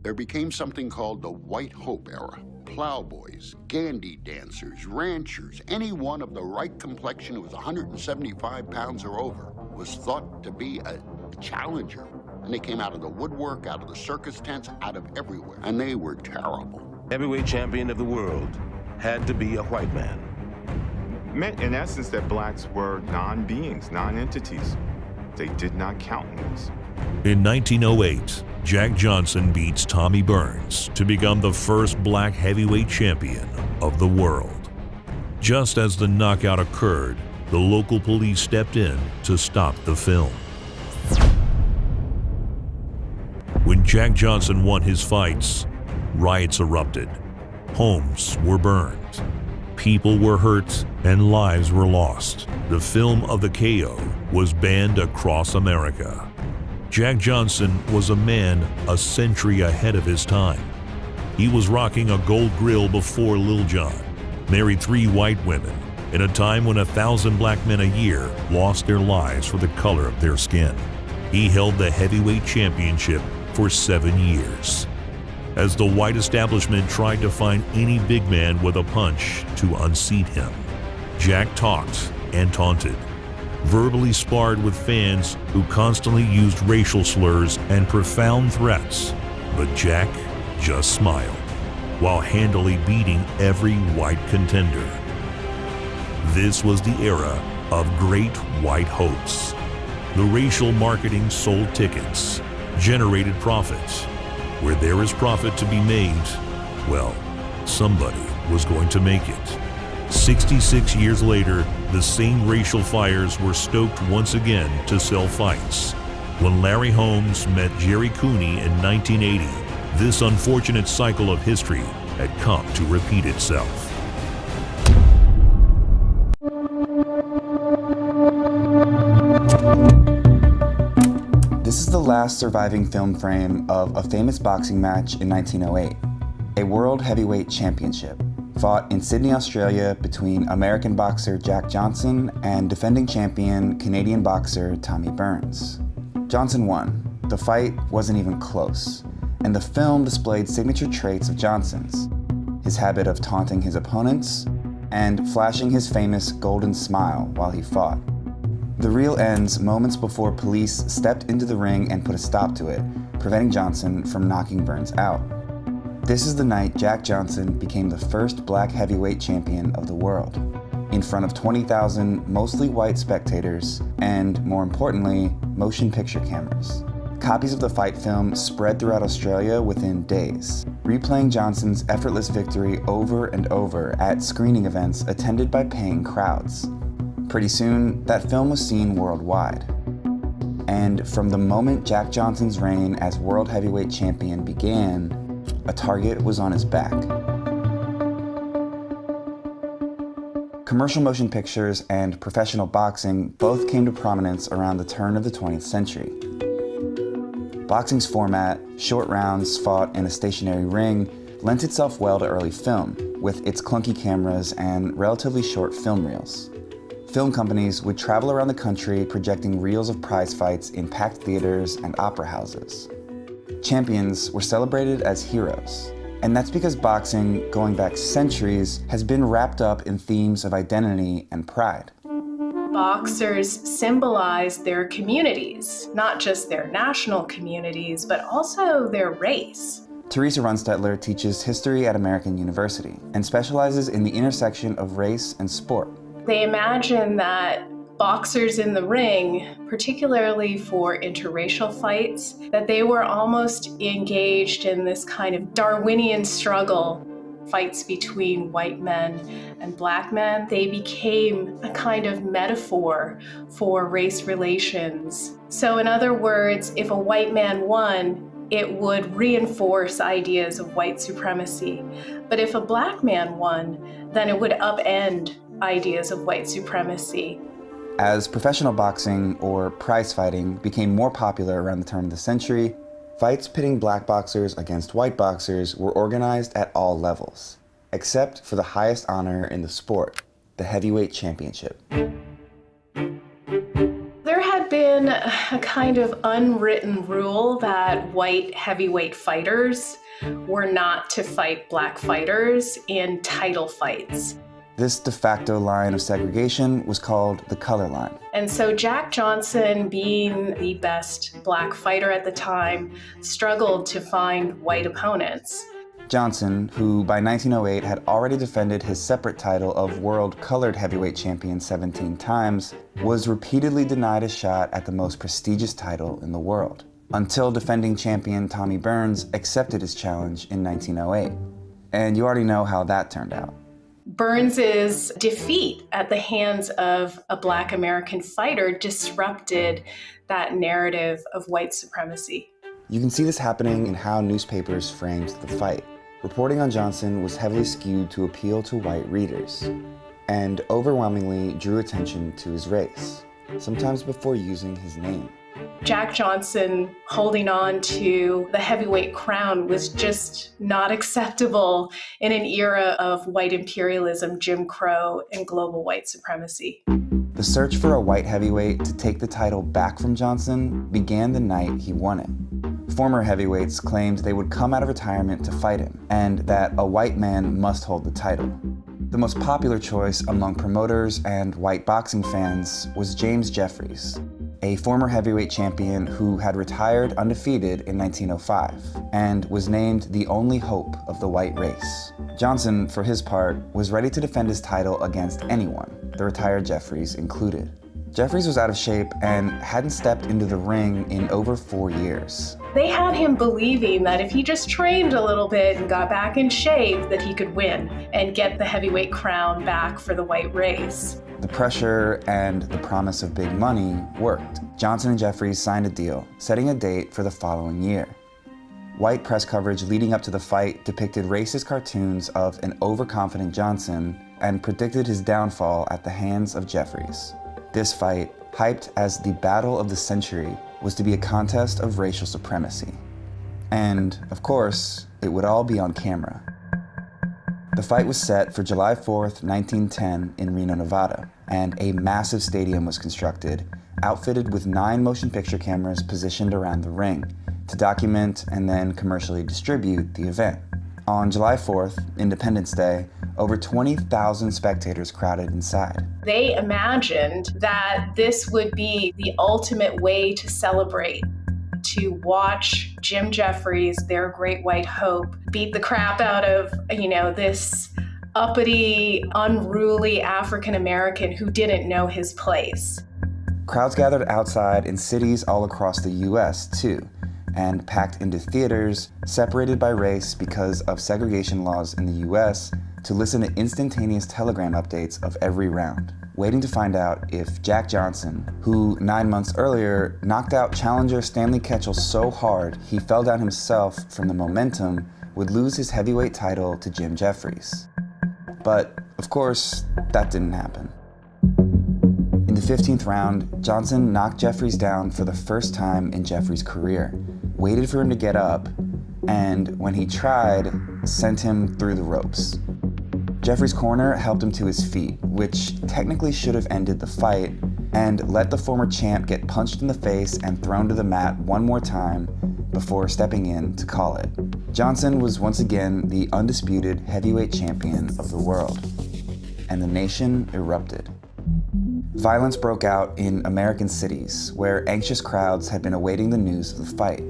there became something called the White Hope era. Plowboys, gandy dancers, ranchers, anyone of the right complexion who was 175 pounds or over was thought to be a challenger. And they came out of the woodwork, out of the circus tents, out of everywhere. And they were terrible. Heavyweight champion of the world had to be a white man. Meant in essence that blacks were non-beings, non-entities. They did not count in this. In 1908, Jack Johnson beats Tommy Burns to become the first black heavyweight champion of the world. Just as the knockout occurred, the local police stepped in to stop the film. When Jack Johnson won his fights, riots erupted. Homes were burned. People were hurt and lives were lost. The film of the KO was banned across America. Jack Johnson was a man a century ahead of his time. He was rocking a gold grill before Lil Jon, married 3 white women, in a time when 1,000 black men a year lost their lives for the color of their skin. He held the heavyweight championship for 7 years. As the white establishment tried to find any big man with a punch to unseat him, Jack talked and taunted, verbally sparred with fans who constantly used racial slurs and profound threats. But Jack just smiled while handily beating every white contender. This was the era of great white hopes. The racial marketing sold tickets, generated profits. Where there is profit to be made, well, somebody was going to make it. 66 years later, the same racial fires were stoked once again to sell fights. When Larry Holmes met Jerry Cooney in 1980, this unfortunate cycle of history had come to repeat itself. This is the last surviving film frame of a famous boxing match in 1908, a World Heavyweight Championship, fought in Sydney, Australia between American boxer Jack Johnson and defending champion Canadian boxer Tommy Burns. Johnson won. The fight wasn't even close, and the film displayed signature traits of Johnson's: his habit of taunting his opponents and flashing his famous golden smile while he fought. The reel ends moments before police stepped into the ring and put a stop to it, preventing Johnson from knocking Burns out. This is the night Jack Johnson became the first black heavyweight champion of the world, in front of 20,000 mostly white spectators and, more importantly, motion picture cameras. Copies of the fight film spread throughout Australia within days, replaying Johnson's effortless victory over and over at screening events attended by paying crowds. Pretty soon, that film was seen worldwide. And from the moment Jack Johnson's reign as World Heavyweight Champion began, a target was on his back. Commercial motion pictures and professional boxing both came to prominence around the turn of the 20th century. Boxing's format, short rounds fought in a stationary ring, lent itself well to early film, with its clunky cameras and relatively short film reels. Film companies would travel around the country projecting reels of prize fights in packed theaters and opera houses. Champions were celebrated as heroes, and that's because boxing, going back centuries, has been wrapped up in themes of identity and pride. Boxers symbolize their communities, not just their national communities, but also their race. Teresa Runstetler teaches history at American University and specializes in the intersection of race and sport. They imagine that boxers in the ring, particularly for interracial fights, that they were almost engaged in this kind of Darwinian struggle, fights between white men and black men. They became a kind of metaphor for race relations. So in other words, if a white man won, it would reinforce ideas of white supremacy. But if a black man won, then it would upend ideas of white supremacy. As professional boxing, or prize fighting, became more popular around the turn of the century, fights pitting black boxers against white boxers were organized at all levels, except for the highest honor in the sport, the heavyweight championship. There had been a kind of unwritten rule that white heavyweight fighters were not to fight black fighters in title fights. This de facto line of segregation was called the color line. And so Jack Johnson, being the best black fighter at the time, struggled to find white opponents. Johnson, who by 1908 had already defended his separate title of World Colored Heavyweight Champion 17 times, was repeatedly denied a shot at the most prestigious title in the world, until defending champion Tommy Burns accepted his challenge in 1908. And you already know how that turned out. Burns's defeat at the hands of a Black American fighter disrupted that narrative of white supremacy. You can see this happening in how newspapers framed the fight. Reporting on Johnson was heavily skewed to appeal to white readers, and overwhelmingly drew attention to his race, sometimes before using his name. Jack Johnson holding on to the heavyweight crown was just not acceptable in an era of white imperialism, Jim Crow, and global white supremacy. The search for a white heavyweight to take the title back from Johnson began the night he won it. Former heavyweights claimed they would come out of retirement to fight him, and that a white man must hold the title. The most popular choice among promoters and white boxing fans was James Jeffries, a former heavyweight champion who had retired undefeated in 1905 and was named the only hope of the white race. Johnson, for his part, was ready to defend his title against anyone, the retired Jeffries included. Jeffries was out of shape and hadn't stepped into the ring in over 4 years. They had him believing that if he just trained a little bit and got back in shape, that he could win and get the heavyweight crown back for the white race. The pressure and the promise of big money worked. Johnson and Jeffries signed a deal, setting a date for the following year. White press coverage leading up to the fight depicted racist cartoons of an overconfident Johnson and predicted his downfall at the hands of Jeffries. This fight, hyped as the battle of the century, was to be a contest of racial supremacy. And, of course, it would all be on camera. The fight was set for July 4th, 1910 in Reno, Nevada, and a massive stadium was constructed, outfitted with 9 motion picture cameras positioned around the ring to document and then commercially distribute the event. On July 4th, Independence Day, over 20,000 spectators crowded inside. They imagined that this would be the ultimate way to celebrate, to watch Jim Jeffries, their great white hope, beat the crap out of, this uppity, unruly African American who didn't know his place. Crowds gathered outside in cities all across the US too, and packed into theaters separated by race because of segregation laws in the US to listen to instantaneous telegram updates of every round, waiting to find out if Jack Johnson, who 9 months earlier knocked out challenger Stanley Ketchel so hard he fell down himself from the momentum, would lose his heavyweight title to Jim Jeffries. But, of course, that didn't happen. In the 15th round, Johnson knocked Jeffries down for the first time in Jeffries' career, waited for him to get up, and when he tried, sent him through the ropes. Jeffries' corner helped him to his feet, which technically should have ended the fight, and let the former champ get punched in the face and thrown to the mat one more time before stepping in to call it. Johnson was once again the undisputed heavyweight champion of the world, and the nation erupted. Violence broke out in American cities, where anxious crowds had been awaiting the news of the fight.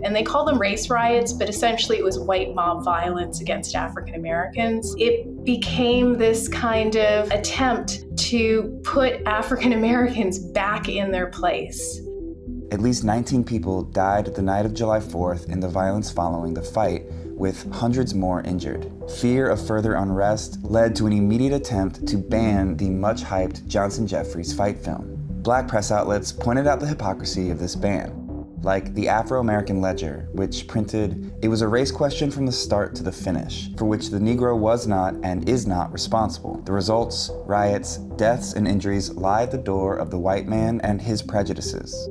And they call them race riots, but essentially it was white mob violence against African Americans. It became this kind of attempt to put African Americans back in their place. At least 19 people died the night of July 4th in the violence following the fight, with hundreds more injured. Fear of further unrest led to an immediate attempt to ban the much-hyped Johnson-Jeffries fight film. Black press outlets pointed out the hypocrisy of this ban, like the Afro-American Ledger, which printed, "It was a race question from the start to the finish, for which the Negro was not and is not responsible. The results, riots, deaths, and injuries lie at the door of the white man and his prejudices."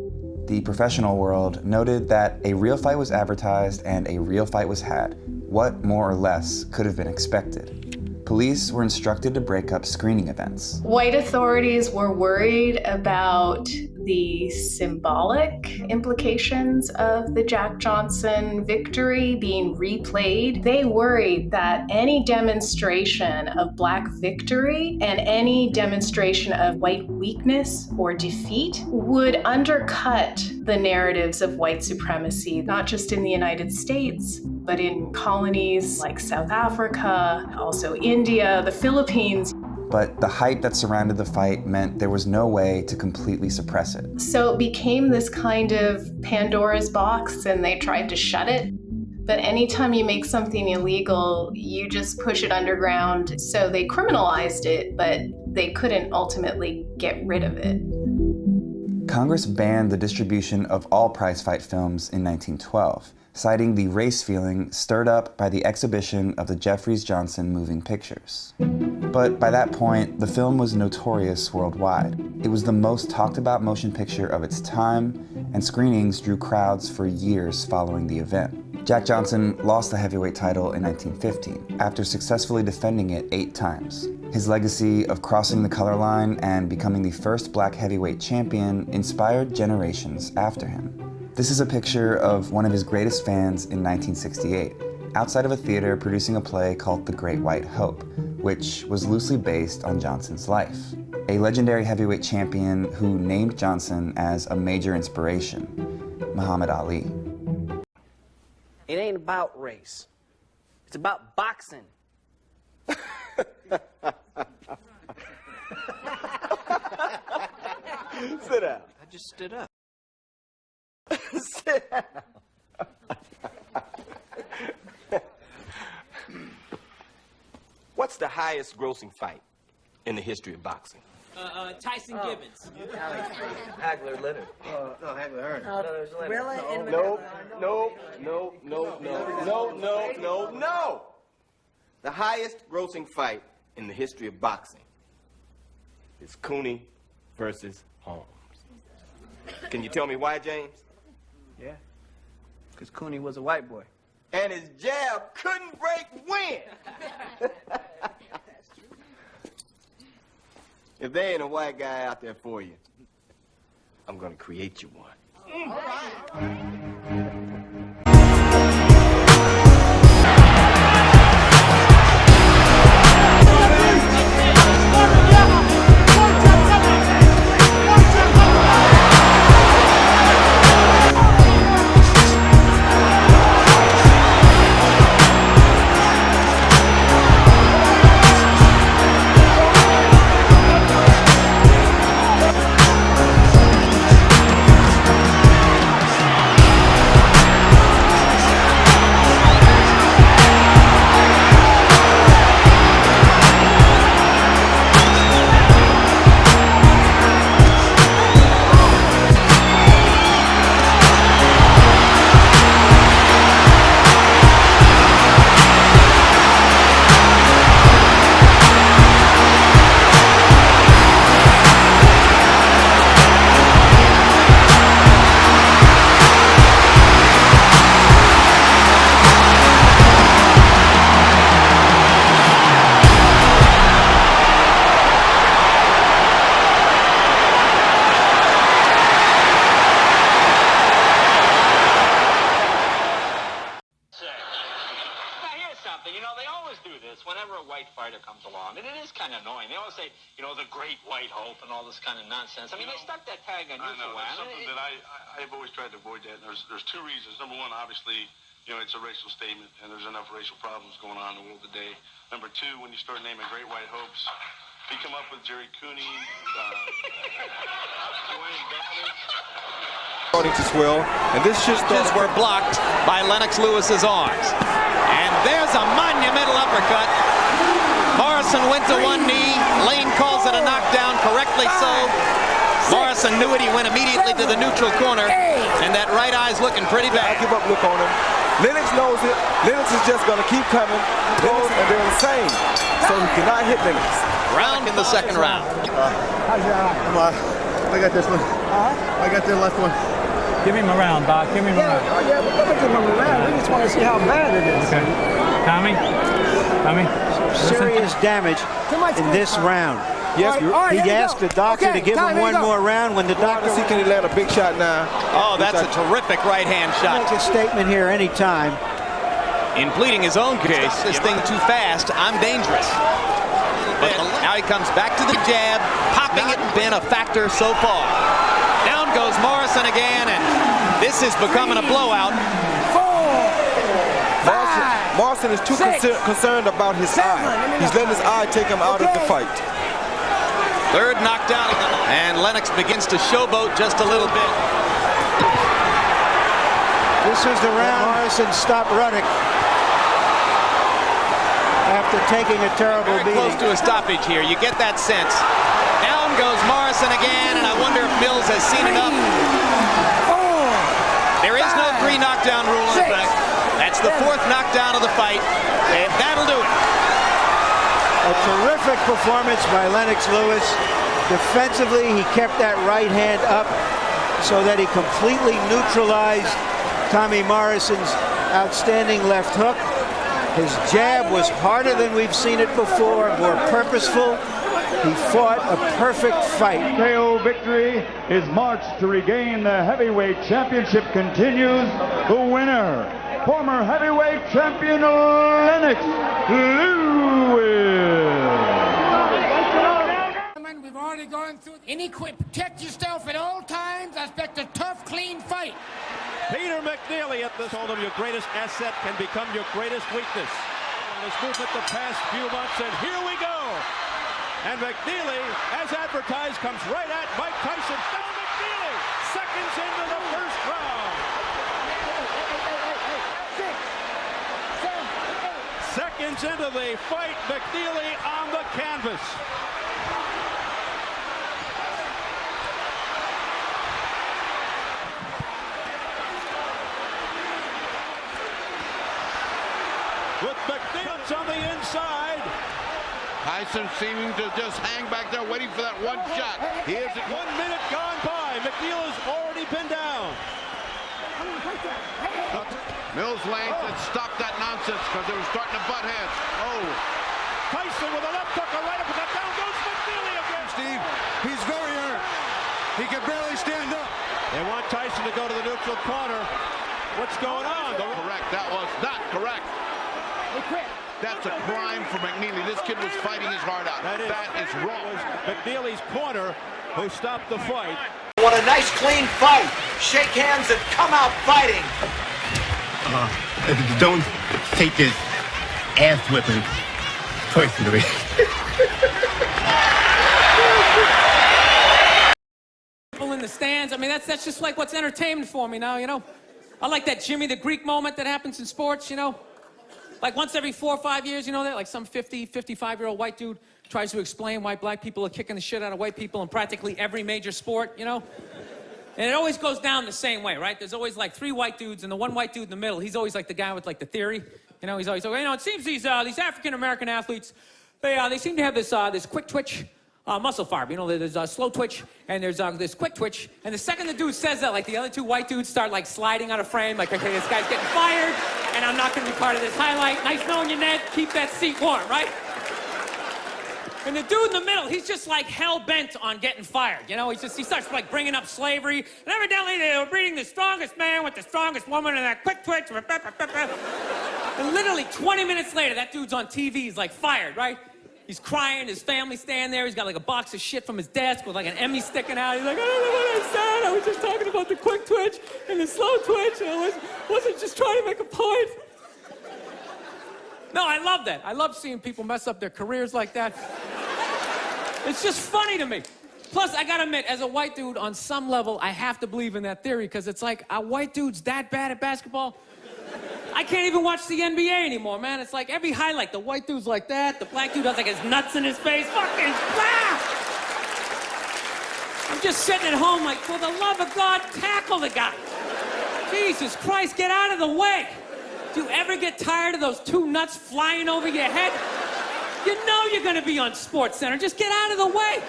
The professional world noted that a real fight was advertised and a real fight was had. What more or less could have been expected? Police were instructed to break up screening events. White authorities were worried about the symbolic implications of the Jack Johnson victory being replayed, they worried that any demonstration of Black victory and any demonstration of white weakness or defeat would undercut the narratives of white supremacy, not just in the United States, but in colonies like South Africa, also India, the Philippines. But the hype that surrounded the fight meant there was no way to completely suppress it. So it became this kind of Pandora's box, and they tried to shut it. But anytime you make something illegal, you just push it underground. So they criminalized it, but they couldn't ultimately get rid of it. Congress banned the distribution of all prize-fight films in 1912, citing the race feeling stirred up by the exhibition of the Jeffries Johnson moving pictures. But by that point, the film was notorious worldwide. It was the most talked about motion picture of its time, and screenings drew crowds for years following the event. Jack Johnson lost the heavyweight title in 1915, after successfully defending it 8 times. His legacy of crossing the color line and becoming the first Black heavyweight champion inspired generations after him. This is a picture of one of his greatest fans in 1968, outside of a theater producing a play called The Great White Hope, which was loosely based on Johnson's life. A legendary heavyweight champion who named Johnson as a major inspiration, Muhammad Ali. It ain't about race. It's about boxing. Sit down. I just stood up. Sit down. What's the highest grossing fight in the history of boxing? Tyson Gibbons. Hagler Leonard. No, Hagler Hearn. Really? No. The highest grossing fight in the history of boxing is Cooney versus Holmes. Can you tell me why, James? Yeah. Because Cooney was a white boy. And his jab couldn't break wind. If there ain't a white guy out there for you, I'm gonna create you one. All right. whenever a white fighter comes along, and it is kind of annoying. They always say, you know, the Great White Hope and all this kind of nonsense. I mean, they stuck that tag on you for a while. That's something that I've always tried to avoid that. And there's two reasons. Number one, obviously, you know, it's a racial statement, and there's enough racial problems going on in the world today. Number two, when you start naming Great White Hopes, you come up with Jerry Cooney, Starting to swell, and this just were blocked by Lennox Lewis's arms. And there's a monumental uppercut. Morrison went to one knee. Lane calls it a knockdown, correctly so. Morrison knew it. He went immediately to the neutral corner, and that right eye's looking pretty bad. I give up look on him. Lennox knows it. Lennox is just going to keep coming. Lennox, and they're the same. So he cannot hit Lennox. Round in the second round. How's your eye? Come on. I got this one. I got the left one. Give him a round, Doc. Give him a round. Oh, yeah, we're going to give him a round. We just want to see how bad it is. Okay. Tommy? Serious damage in this round. Yes, He asked the doctor to give him one more round. When the doctor see can he land a big shot now? Oh, that's a terrific right-hand shot. make a statement here anytime. In pleading his own case, this thing too fast, I'm dangerous. But now he comes back to the jab, popping it and been a factor so far. Down goes Morrison again, and this is becoming a blowout. Morrison is too concerned about his eye. He's letting his eye take him out of the fight. Third knockdown, and Lennox begins to showboat just a little bit. This is the round Morrison stopped running after taking a terrible beating. Close to a stoppage here. You get that sense. Down goes Morrison again, and I wonder if Mills has seen enough. There is no 3 knockdown rule in effect. That's the 4th knockdown of the fight, and that'll do it. A terrific performance by Lennox Lewis. Defensively, he kept that right hand up so that he completely neutralized Tommy Morrison's outstanding left hook. His jab was harder than we've seen it before, more purposeful. He fought a perfect fight. KO victory. His march to regain the heavyweight championship continues. The winner, former heavyweight champion Lennox Lewis. We've already gone through. Protect yourself at all times. I expect a tough, clean fight. Peter McNeely at this. Told him your greatest asset can become your greatest weakness. On his movement the past few months, and here we go. And McNeely, as advertised, comes right at Mike Tyson. Down McNeely, seconds into the first round. Seconds into the fight, McNeely on the canvas. With McNeely on the inside. Tyson seeming to just hang back there waiting for that one shot. Here's 1 minute gone by. McNeely's already been down. Mills Lane said stop that nonsense because they were starting to butt heads. Oh. Tyson with a left hook, a right uppercut. Down goes McNeely again. Steve, he's very hurt. He can barely stand up. They want Tyson to go to the neutral corner. What's going on? Correct. That was not correct. That's a crime for McNeely. This kid was fighting his heart out. That is wrong. It was McNeely's corner who stopped the fight. What a nice, clean fight. Shake hands and come out fighting. Don't take this ass whipping personally. People in the stands. I mean, that's just like what's entertainment for me now, you know. I like that Jimmy the Greek moment that happens in sports, you know. Like once every 4 or 5 years, you know that? Like some 50, 55-year-old white dude tries to explain why black people are kicking the shit out of white people in practically every major sport, you know? And it always goes down the same way, right? There's always like 3 white dudes, and the one white dude in the middle, he's always like the guy with like the theory. You know, he's always like, you know, it seems these African-American athletes, they seem to have this quick twitch muscle fiber. You know, there's a slow twitch, and there's this quick twitch. And the second the dude says that, like the other 2 white dudes start like sliding out of frame, like, okay, this guy's getting fired, and I'm not gonna be part of this highlight. Nice knowing you, Ned. Keep that seat warm, right? And the dude in the middle, he's just like hell-bent on getting fired. You know, he starts like bringing up slavery. And evidently they were breeding the strongest man with the strongest woman and that quick twitch. And literally 20 minutes later, that dude's on TV. He's like fired, right? He's crying, his family's standing there. He's got like a box of shit from his desk with like an Emmy sticking out. He's like, I don't know what I said. I was just talking about the quick twitch and the slow twitch. And I wasn't just trying to make a point. No, I love that. I love seeing people mess up their careers like that. It's just funny to me. Plus, I gotta admit, as a white dude, on some level, I have to believe in that theory, because it's like, are white dudes that bad at basketball? I can't even watch the NBA anymore, man. It's like every highlight, the white dude's like that, the black dude has like his nuts in his face. Fucking blah! I'm just sitting at home like, for the love of God, tackle the guy. Jesus Christ, get out of the way. Do you ever get tired of those 2 nuts flying over your head? You know you're gonna be on SportsCenter. Just get out of the way.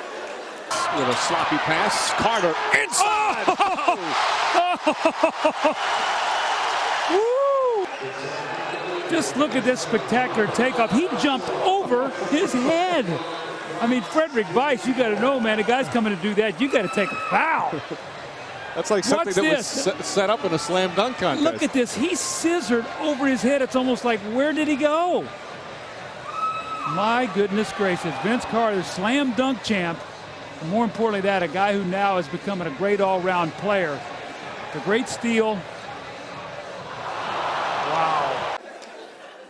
With a sloppy pass, Carter inside. Just look at this spectacular takeoff. He jumped over his head. I mean, Frederick Weiss, you got to know, man, the guy's coming to do that. You got to take a foul. That's like something that was set up in a slam dunk contest. Look at this. He scissored over his head. It's almost like, where did he go? My goodness gracious. Vince Carter, slam dunk champ. And more importantly that, a guy who now is becoming a great all-round player. The great steal. Wow.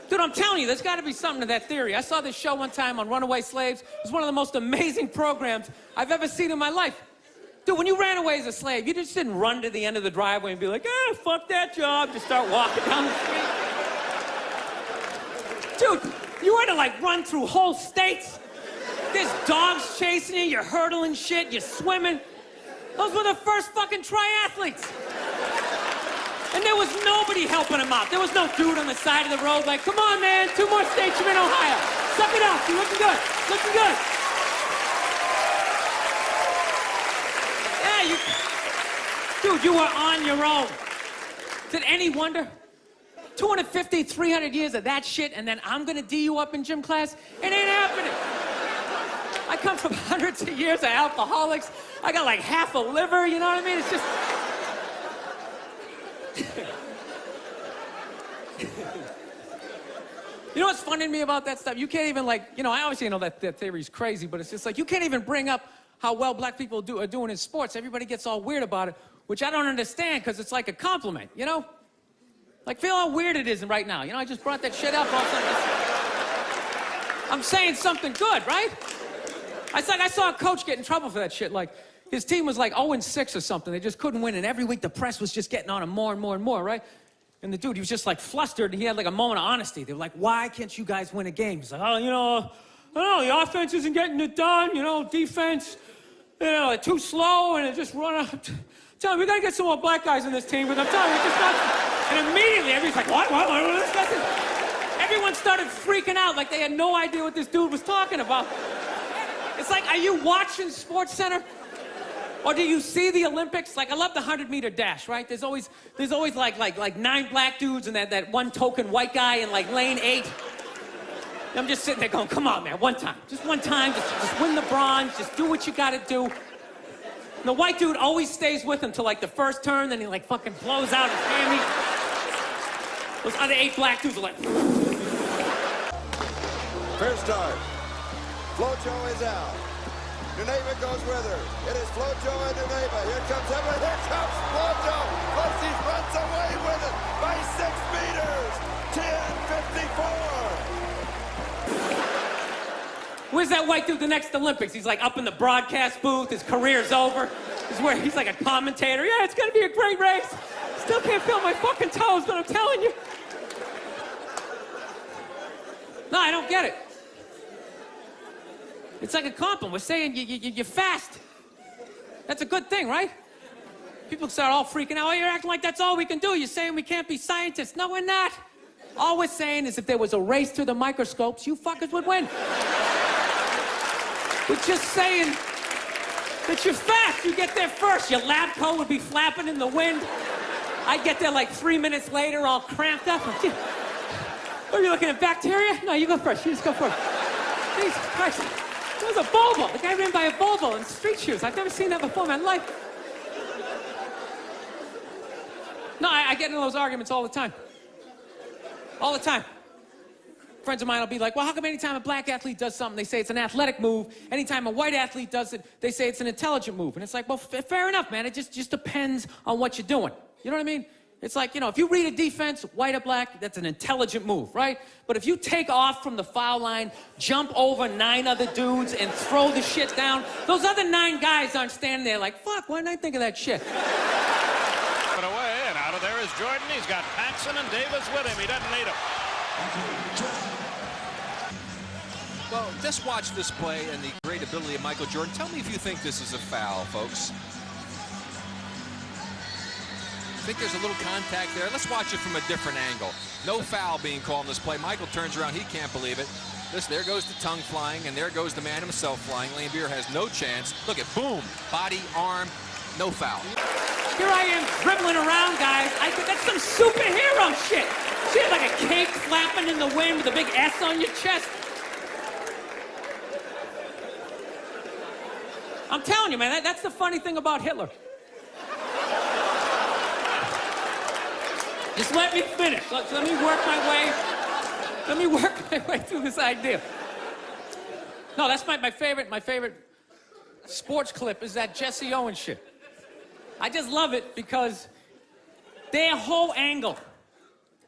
Dude, I'm telling you, there's got to be something to that theory. I saw this show one time on runaway slaves. It was one of the most amazing programs I've ever seen in my life. Dude, when you ran away as a slave, you just didn't run to the end of the driveway and be like, fuck that job, just start walking down the street. Dude, you had to, like, run through whole states. There's dogs chasing you, you're hurdling shit, you're swimming. Those were the first fucking triathletes. And there was nobody helping them out. There was no dude on the side of the road like, come on, man, 2 more states, you're in Ohio. Suck it up, you're looking good, looking good. Yeah, dude, you were on your own. Is it any wonder? 250, 300 years of that shit, and then I'm gonna D you up in gym class? It ain't happening. I come from hundreds of years of alcoholics. I got like half a liver, you know what I mean? It's just... You know what's funny to me about that stuff? You can't even, like, you know, I obviously know that theory's crazy, but it's just like, you can't even bring up how well black people are doing in sports. Everybody gets all weird about it, which I don't understand, because it's like a compliment, you know? Like, feel how weird it is right now. You know, I just brought that shit up. All of a sudden, I'm saying something good, right? I saw a coach get in trouble for that shit. Like, his team was like 0-6 or something. They just couldn't win, and every week the press was just getting on him more and more and more, right? And the dude, he was just like flustered, and he had like a moment of honesty. They were like, why can't you guys win a game? He's like, oh, you know, I don't know, the offense isn't getting it done, you know, defense, you know, they're too slow, and it just run up. Tell me, we gotta get some more black guys in this team, because I'm telling you, it's just not. And immediately, everybody's like, what? Everyone started freaking out, like they had no idea what this dude was talking about. It's like, are you watching SportsCenter? Or do you see the Olympics? Like, I love the 100-meter dash, right? There's always like 9 black dudes and that one token white guy in like lane 8. And I'm just sitting there going, come on, man, one time. Just one time, just win the bronze, just do what you gotta do. And the white dude always stays with him till like the first turn, then he like fucking blows out his hammy. Those other 8 black dudes are like... Fair start. Flojo is out. Duneva goes with her. It is Flojo and Duneva. Here comes Emma. Here comes Flojo. Lucy runs away with it by 6 meters. 10:54. Where's that white dude the next Olympics? He's like up in the broadcast booth. His career's over. He's like a commentator. Yeah, it's gonna be a great race. Still can't feel my fucking toes, but I'm telling you. No, I don't get it. It's like a compliment. We're saying you're fast. That's a good thing, right? People start all freaking out. Oh, you're acting like that's all we can do. You're saying we can't be scientists. No, we're not. All we're saying is if there was a race to the microscopes, you fuckers would win. We're just saying that you're fast. You get there first. Your lab coat would be flapping in the wind. I'd get there like 3 minutes later, all cramped up. What are you looking at, bacteria? No, you go first. You just go first. Jesus Christ. It was a Volvo. The guy ran by a Volvo in street shoes. I've never seen that before in my life. No, I get into those arguments all the time. All the time. Friends of mine will be like, well, how come anytime a black athlete does something, they say it's an athletic move. Anytime a white athlete does it, they say it's an intelligent move. And it's like, well, fair enough, man. It just depends on what you're doing. You know what I mean? It's like, you know, if you read a defense, white or black, that's an intelligent move, right? But if you take off from the foul line, jump over 9 other dudes, and throw the shit down, those other 9 guys aren't standing there like, fuck, why didn't I think of that shit? Away, and out of there is Jordan. He's got Paxson and Davis with him. He doesn't need them. Well, just watch this play and the great ability of Michael Jordan. Tell me if you think this is a foul, folks. I think there's a little contact there. Let's watch it from a different angle. No foul being called in this play. Michael turns around. He can't believe it. There goes the tongue flying, and there goes the man himself flying. Lane Beer has no chance. Look at, boom, body, arm, no foul. Here I am dribbling around, guys. I think that's some superhero shit. Shit like a cape flapping in the wind with a big S on your chest. I'm telling you, man, that's the funny thing about Hitler. Just let me finish. Let me work my way through this idea. No, that's my favorite sports clip is that Jesse Owens shit. I just love it because their whole angle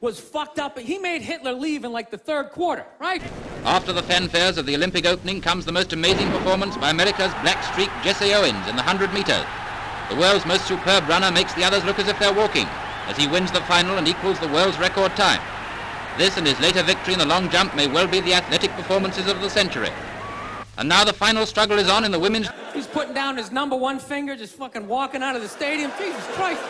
was fucked up. He made Hitler leave in like the third quarter, right? After the fanfares of the Olympic opening comes the most amazing performance by America's black streak Jesse Owens in the 100 meters. The world's most superb runner makes the others look as if they're walking, as he wins the final and equals the world's record time. This and his later victory in the long jump may well be the athletic performances of the century. And now the final struggle is on in the women's... He's putting down his number one finger, just fucking walking out of the stadium. Jesus Christ.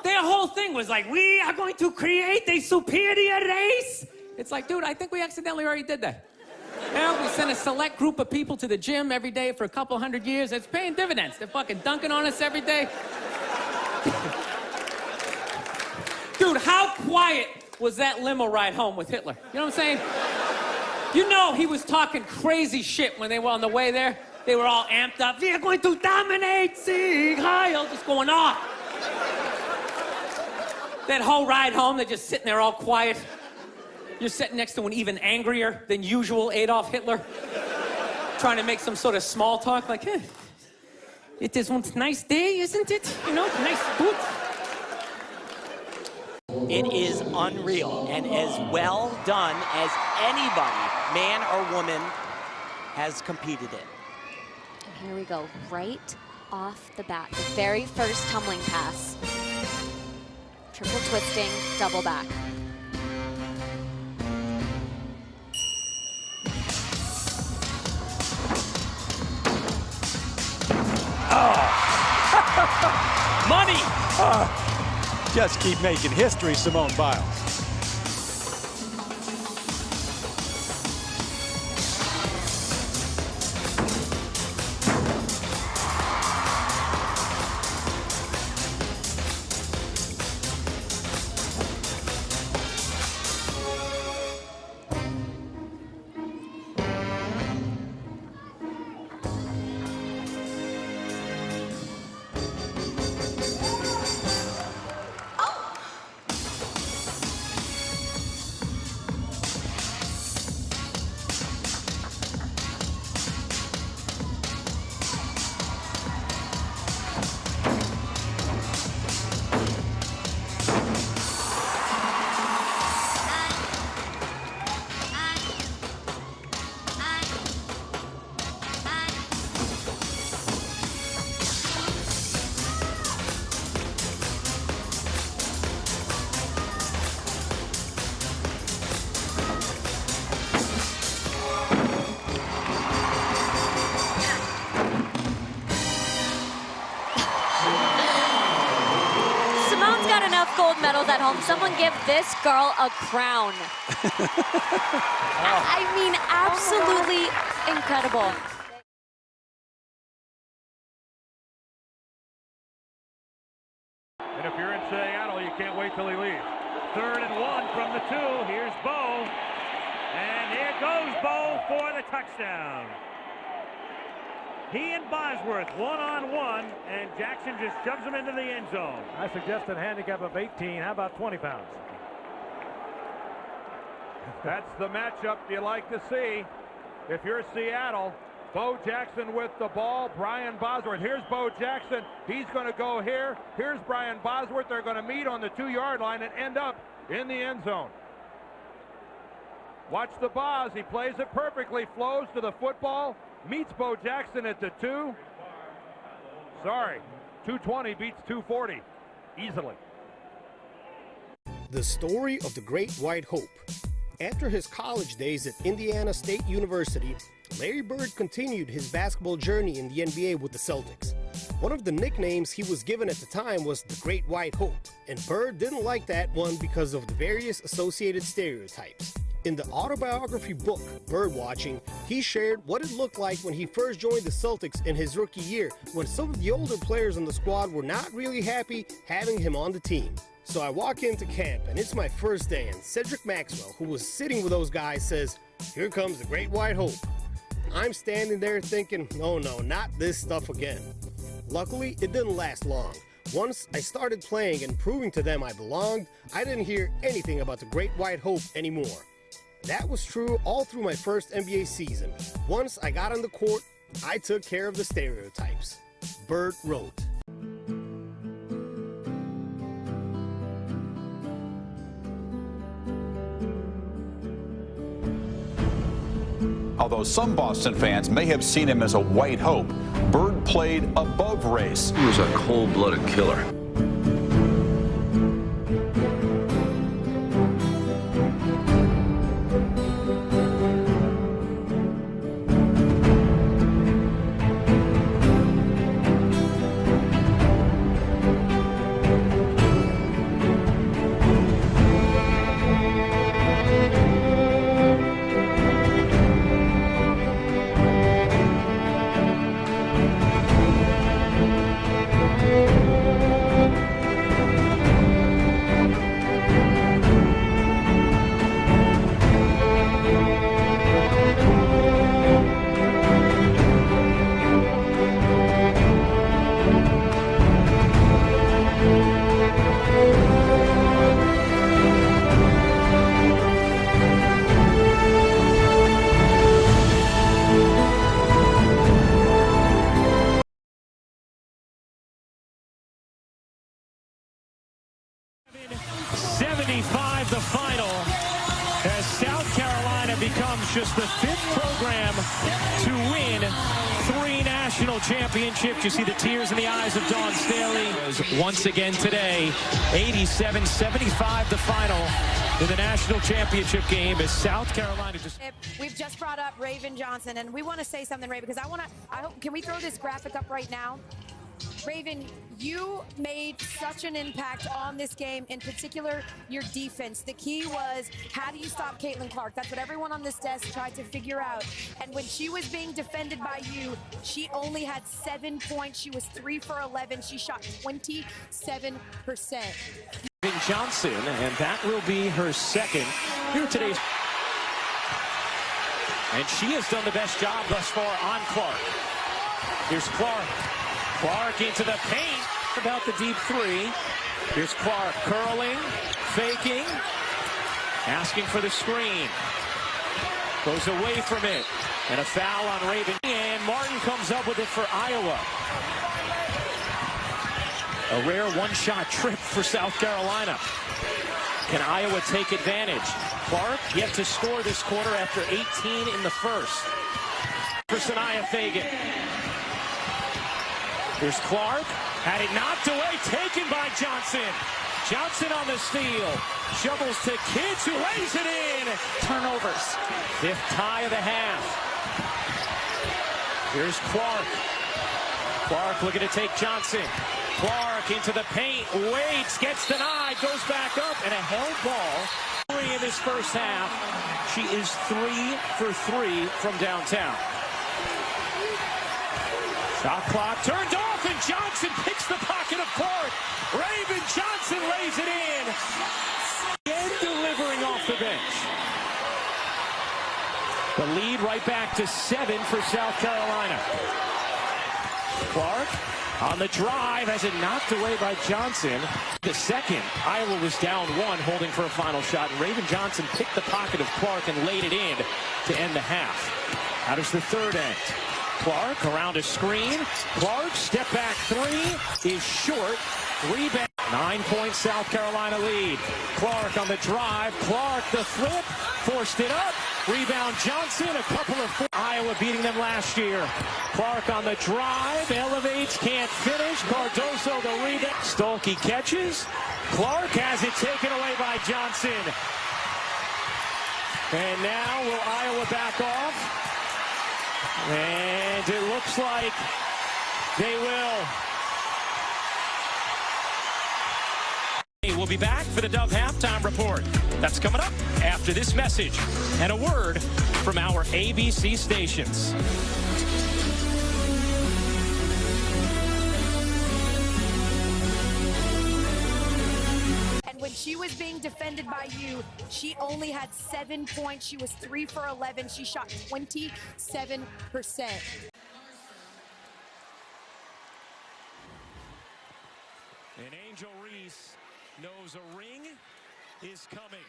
Their whole thing was like, we are going to create a superior race. It's like, dude, I think we accidentally already did that. Now we send a select group of people to the gym every day for a couple hundred years. It's paying dividends. They're fucking dunking on us every day. Dude, how quiet was that limo ride home with Hitler? You know what I'm saying? You know he was talking crazy shit when they were on the way there. They were all amped up. We are going to dominate, Sieg Heil, just going off. That whole ride home, they're just sitting there all quiet. You're sitting next to an even angrier than usual Adolf Hitler, trying to make some sort of small talk, like, hey, it is one nice day, isn't it? You know, nice boot. It is unreal and as well done as anybody, man or woman, has competed in. And here we go, right off the bat, the very first tumbling pass. Triple twisting, double back. Oh! Money! Just keep making history, Simone Biles. Gold medals at home. Someone give this girl a crown. I mean, absolutely incredible. And if you're in Seattle, you can't wait till he leaves. 3rd and 1 from the 2. Here's Bo. And here goes Bo for the touchdown. He and Bosworth one-on-one, and Jackson just shoves him into the end zone. I suggested a handicap of 18. How about 20 pounds? That's the matchup you like to see. If you're Seattle, Bo Jackson with the ball, Brian Bosworth. Here's Bo Jackson. He's going to go here. Here's Brian Bosworth. They're going to meet on the 2-yard line and end up in the end zone. Watch the Boz. He plays it perfectly, flows to the football. Meets Bo Jackson at the 2. Sorry, 220 beats 240 easily. The story of the Great White Hope. After his college days at Indiana State University, Larry Bird continued his basketball journey in the NBA with the Celtics. One of the nicknames he was given at the time was the Great White Hope, and Bird didn't like that one because of the various associated stereotypes. In the autobiography book, Birdwatching, he shared what it looked like when he first joined the Celtics in his rookie year, when some of the older players on the squad were not really happy having him on the team. So I walk into camp, and it's my first day, and Cedric Maxwell, who was sitting with those guys, says, "Here comes the Great White Hope." I'm standing there thinking, oh no, not this stuff again. Luckily, it didn't last long. Once I started playing and proving to them I belonged, I didn't hear anything about the Great White Hope anymore. That was true all through my first NBA season. Once I got on the court, I took care of the stereotypes. Bird wrote. Although some Boston fans may have seen him as a white hope, Bird played above race. He was a cold-blooded killer. The final, as South Carolina becomes just the 5th program to win 3 national championships. You see the tears in the eyes of Dawn Staley. Once again today, 87-75 the final in the national championship game as South Carolina just... We've just brought up Raven Johnson, and we want to say something, Raven, because I hope, can we throw this graphic up right now? Raven, you made such an impact on this game, in particular your defense. The key was, how do you stop Caitlin Clark? That's what everyone on this desk tried to figure out. And when she was being defended by you, she only had 7 points. She was 3 for 11. She shot 27%. Raven Johnson, and that will be her second here today. And she has done the best job thus far on Clark. Here's Clark. Clark into the paint, about the deep 3. Here's Clark curling, faking, asking for the screen. Goes away from it, and a foul on Raven. And Martin comes up with it for Iowa. A rare one-shot trip for South Carolina. Can Iowa take advantage? Clark yet to score this quarter after 18 in the first. For Sanaya Fagan. Here's Clark, had it knocked away, taken by Johnson. Johnson on the steal, shovels to Kids, who lays it in. Turnovers, 5th tie of the half. Here's Clark. Clark looking to take Johnson. Clark into the paint, waits, gets denied, goes back up, and a held ball. 3 in this first half. She is 3 for 3 from downtown. Shot clock turned off, and Johnson picks the pocket of Clark. Raven Johnson lays it in. Again delivering off the bench. The lead right back to 7 for South Carolina. Clark on the drive, has it knocked away by Johnson. The second, Iowa was down 1, holding for a final shot, and Raven Johnson picked the pocket of Clark and laid it in to end the half. How does the third end? Clark around a screen. Clark, step back 3 is short. Rebound. 9-point South Carolina lead. Clark on the drive. Clark the flip. Forced it up. Rebound Johnson. A couple of Iowa beating them last year. Clark on the drive. Elevates. Can't finish. Cardoso the rebound. Stolke catches. Clark has it taken away by Johnson. And now will Iowa back off? And it looks like they will. We'll be back for the Dove Halftime Report. That's coming up after this message and a word from our ABC stations. And when she was being defended by you, she only had 7 points. She was 3 for 11. She shot 27%. And Angel Reese knows a ring is coming.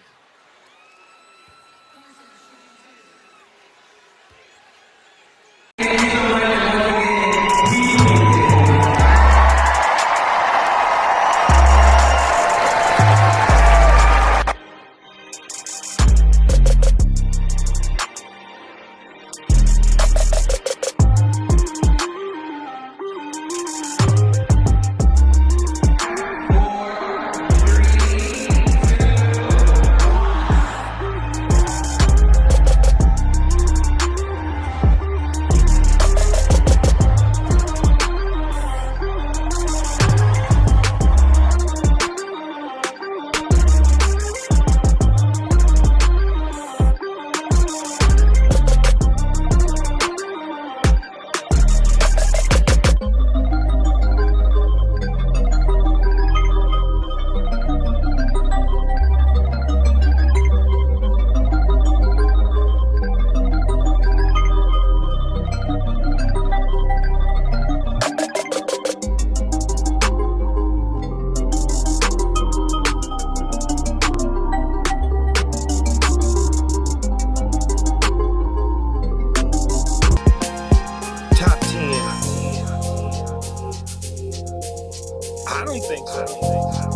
I don't think so.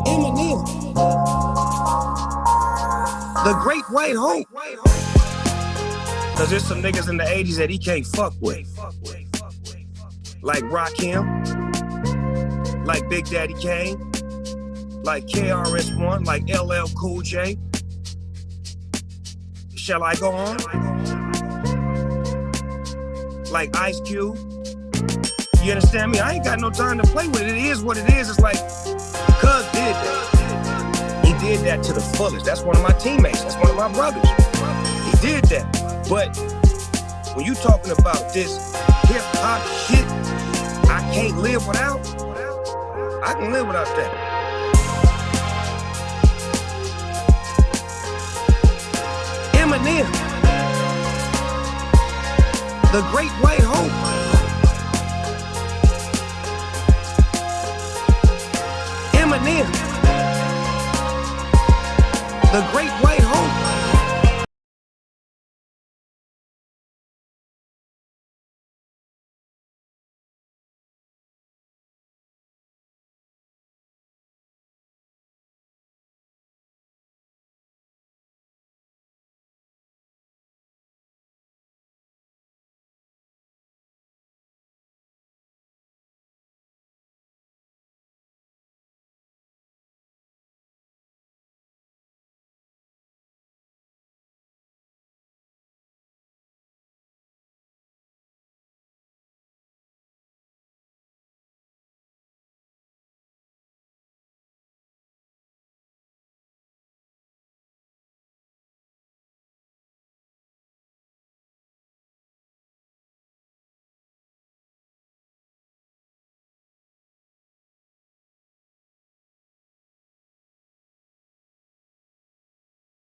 Eminem. The Great White Hope. Cause there's some niggas in the 80s that he can't fuck with. Like Rakim. Like Big Daddy Kane. Like KRS-One. Like LL Cool J. Shall I go on? Like Ice Cube. You understand me? I ain't got no time to play with it. It is what it is. It's like, Cuz did that. He did that to the fullest. That's one of my teammates. That's one of my brothers. He did that. But when you talking about this hip hop shit, I can't live without. I can live without that. Eminem. The Great White Hope.